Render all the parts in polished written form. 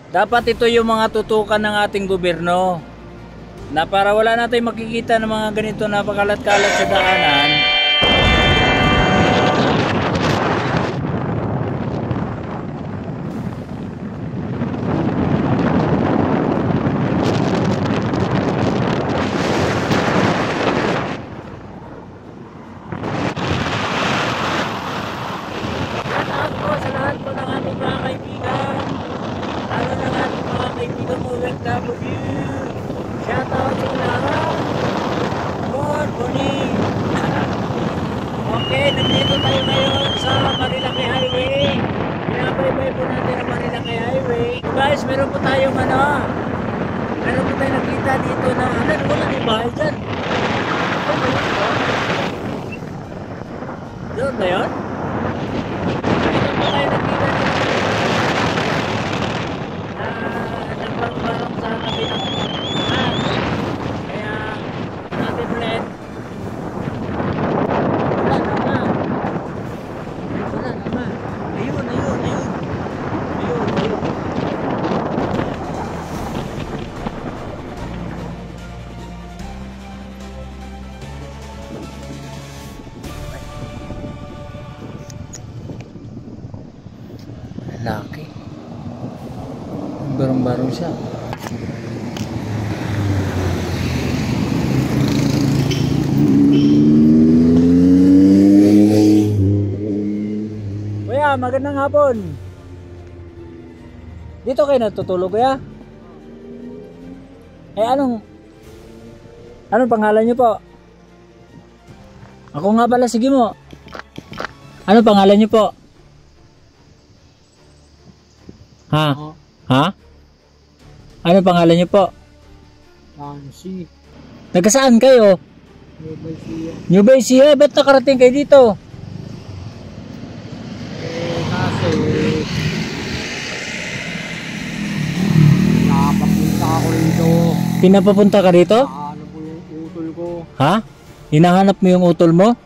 Dapat ito yung mga tutukan ng ating gobyerno na para wala natin makikita ng mga ganito na pakalat-kalat sa daanan. Shoutout po sa lahat po ng ating mga kaibigan, lalo ng ating mga kaibigan mo OFW. Shoutout sa lahat. Good morning. Okay, nandito tayo ngayon sa Marilaki Highway. Pinabaybay po natin ang Marilaki Highway. Guys, meron po tayong meron po tayong nakita dito na wala yung bahay dyan. Doon ba yun? Meron po tayo nakita dito na nagbarong-barong sa tabi ng kaya natin ulit. Wala naman. Ayun. Laki. Barong-barong siya. Kuya, magandang hapon. Dito kayo natutulog, kuya? Anong pangalan niyo po? Ako nga pala, sige mo. Ano pangalan niyo po? Ha? Ha? Ano pangalan niyo po? Nancy. Taga saan kayo? New Bay Ecija. Ba't nakarating kayo dito? Kasi nakapapunta ako rito. Pinapapunta ka dito? Ano po yung utol ko? Ha? Hinahanap mo yung utol mo?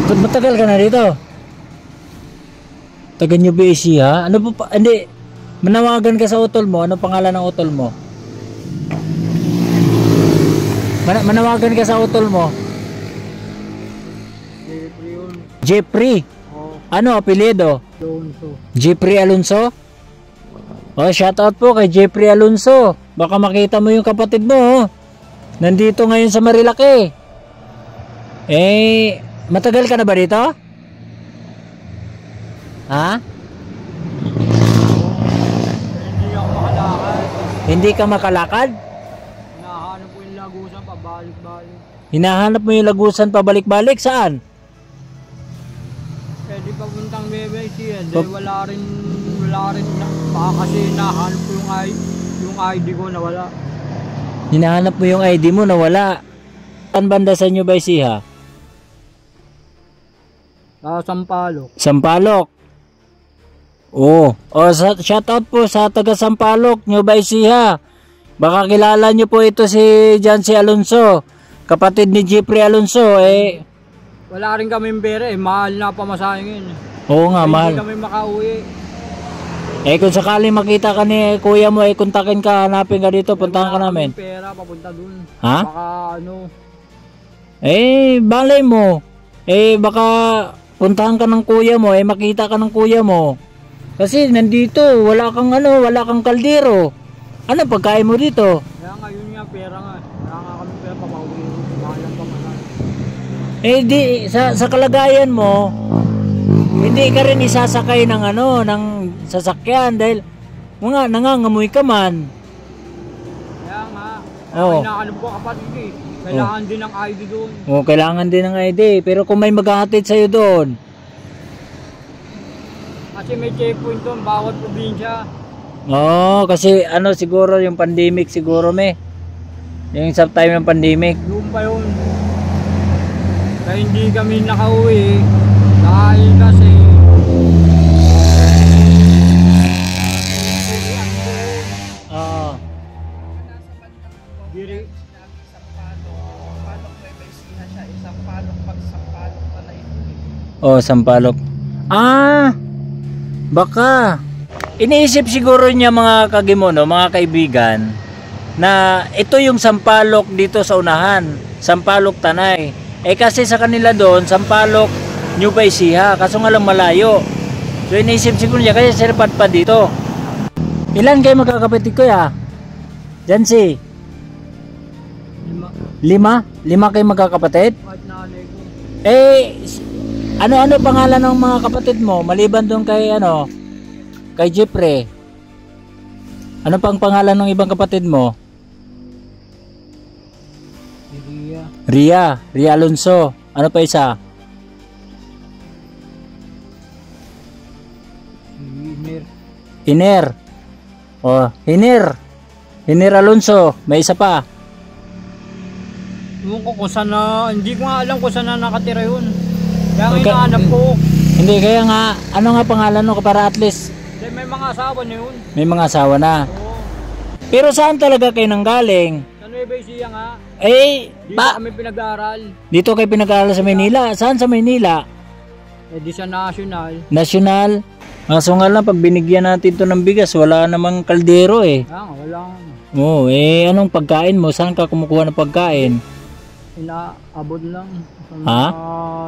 Matagal ka na dito? Taga New Bay Ecija? Ano po pa? Hindi. Manawagan ka sa utol mo. Ano pangalan ng utol mo? Manawagan ka sa utol mo. Jeffrey yun. Jeffrey? Oh, Ano apelyido? Alonso. Jeffrey Alonso? Oh, shoutout po kay Jeffrey Alonso. Baka makita mo yung kapatid mo. Nandito ngayon sa Marilaki. Matagal ka na ba dito? Ha? Hindi ako makalakad. Hindi ka makalakad? Hinahanap ko yung lagusan pabalik-balik. Hinahanap mo yung lagusan pabalik-balik? Saan? Pwede papuntang Bebay siya. Dahil wala rin baka kasi hinahanap ko yung ID ko na wala. Hinahanap mo yung ID mo na wala. Saan banda sa New Bay Ecija? Sa Sampaloc. Sampaloc. Shoutout po sa taga Sampaloc, New Bay Ecija. Baka kilala nyo po ito si Jancy Alonso, kapatid ni Jeffrey Alonso. Wala rin kaming pera mahal na pamasahingin. Oo nga, mahal. Hindi kami makauwi. Kung sakali makita ka ni kuya mo, kontakin ka, hanapin ka dito, puntahan ka namin. Wala kaming pera papunta dun. Ha? Baka ano. Balay mo. Baka puntahan ka ng kuya mo, makita ka ng kuya mo. Kasi nandito, wala kang kaldero. Ano pagkain mo dito? Kaya nga yun nga pera nga. Wala nga kami pera papauwi. Mahal ang pamasahe. Di sa kalagayan mo, hindi ka rin isasakay ng ng sasakyan dahil nangangamoy ka man. Kaya nga. Oo. Hinahanap ko kapatid eh. Kailangan din ng ID doon. Kailangan din ng ID. Pero kung may maghahatid sa'yo doon. Kasi may checkpoint doon, bawat probinsya. Kasi siguro yung pandemic siguro yung sa time ng pandemic. Doon pa yun. Kaya hindi kami nakauwi. Dahil kasi Diri. Sampalok. Baka iniisip siguro niya mga kagimono, mga kaibigan, na ito yung Sampaloc dito sa unahan, Sampaloc Tanay. Kasi sa kanila doon, Sampaloc Nueva Ecija, kaso nga lang malayo. So iniisip siguro niya, kaya sirpat pa dito. Ilan kayo magkakapatid ko ya? Jancy? 5? 5 kayo magkakapatid? Kahit nanay ko. Ano pangalan ng mga kapatid mo? Maliban doon kay kay Jeffrey. Ano pang pangalan ng ibang kapatid mo? Ria Alonso. Ano pa isa? Hiner. Oh, Hiner Alonso. May isa pa. Ewan ko kung saan na, hindi ko nga alam kung saan na nakatira yun. Kaya nga hinahanap ko. Hindi, kaya nga, ano nga pangalan no para at least? May mga asawa na yun. May mga asawa na. Oo. Pero saan talaga kayo nanggaling? Sa Nueva Ecija nga. Dito kami pinag-aaral. Dito kayo pinag-aaral sa Maynila? Saan sa Maynila? Di sa National. National? Kaso nga lang, pag binigyan natin to ng bigas, wala namang kaldero Wala. Oo, anong pagkain mo? Saan ka kumukuha ng pagkain? Inaabot lang. Ha?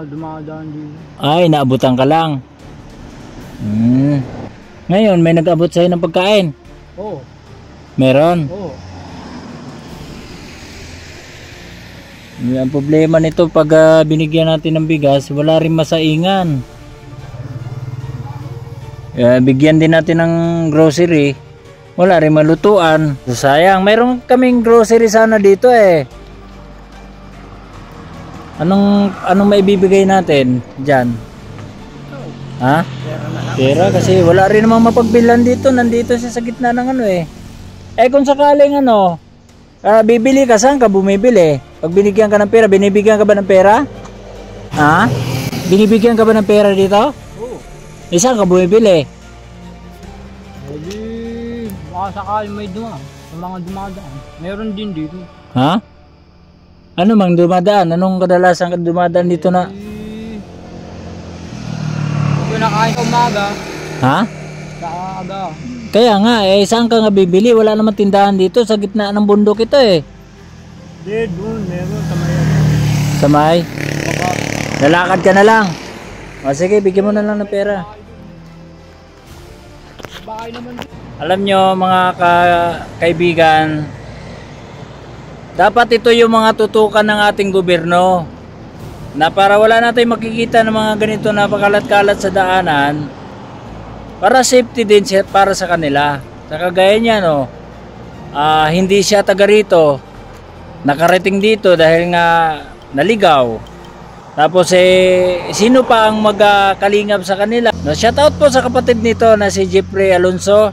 Dumadaan din. Naabutan ka lang. Ngayon, may nag-abot sa'yo ng pagkain? Oo. Meron? Oo. Ang problema nito pag binigyan natin ng bigas, wala rin masaingan. Bigyan din natin ng grocery, wala rin malutuan. Sayang, mayroon kaming grocery sana dito Anong maibibigay natin diyan? Ha? Pera kasi wala rin namang mapagbilan dito, nandito siya sa gitna ng kung sakaling bibili ka, saan ka bumibili? Pag binigyan ka ng pera, binibigyan ka ba ng pera? Ha? Binibigyan ka ba ng pera dito? Oo. Saan ka bumibili? Baka sakaling may mga dumadaan. Meron din dito. Ha? Ano mang dumadaan? Anong kadalasan ka dumadaan dito na? Pinakain sa umaga. Ha? Sa aga. Kaya nga, saan ka nga bibili? Wala naman tindahan dito, sa gitna ng bundok ito Doon, meron sa may Sa may? Lalakad ka na lang. Sige, bigyan mo na lang ng pera. Bahay naman. Alam nyo mga kaibigan, dapat ito yung mga tutukan ng ating gobyerno, na para wala natin makikita ng mga ganito na pakalat-kalat sa daanan, para safety din para sa kanila. Sa kagaya niya hindi siya taga rito, nakarating dito dahil nga naligaw. Tapos sino pa ang magkalingap sa kanila? Shout out po sa kapatid nito na si Jeffrey Alonso.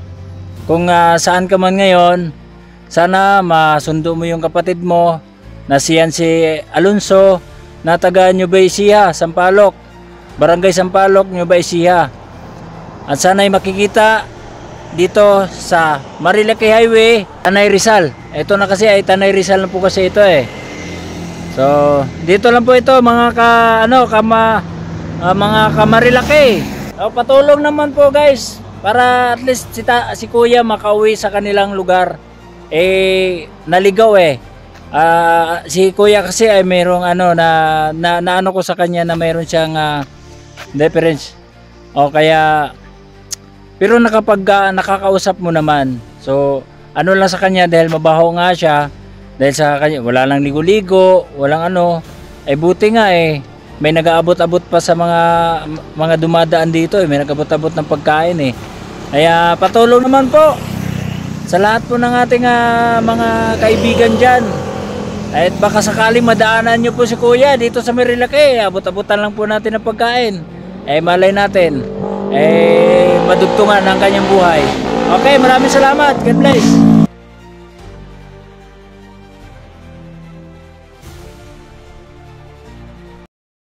Kung saan ka man ngayon, sana masundo mo yung kapatid mo na si Alonso na taga Nueva Ecija, Sampaloc, Barangay Sampaloc, Nueva Ecija. At sana'y makikita dito sa Marilaki Highway, Tanay Rizal. Ito na kasi ay Tanay Rizal na po kasi ito So, dito lang po ito mga mga Marilaki. Patulong naman po guys para at least si Kuya makauwi sa kanilang lugar. Naligaw si Kuya kasi ay mayroong na ko sa kanya na mayroon siyang difference. Pero nakakausap mo naman. So, lang sa kanya dahil mabaho nga siya. Dahil sa kanya, wala lang ligo-ligo, walang buti nga may nag-aabot-abot pa sa mga dumadaan dito may nag-abot-abot ng pagkain Kaya patulong naman po sa lahat po ng ating mga kaibigan dyan. At baka sakaling madaanan nyo po si Kuya dito sa Marilaki, abot-abutan lang po natin ng pagkain. Malay natin, madugtungan ang kanyang buhay. Okay, maraming salamat. God bless.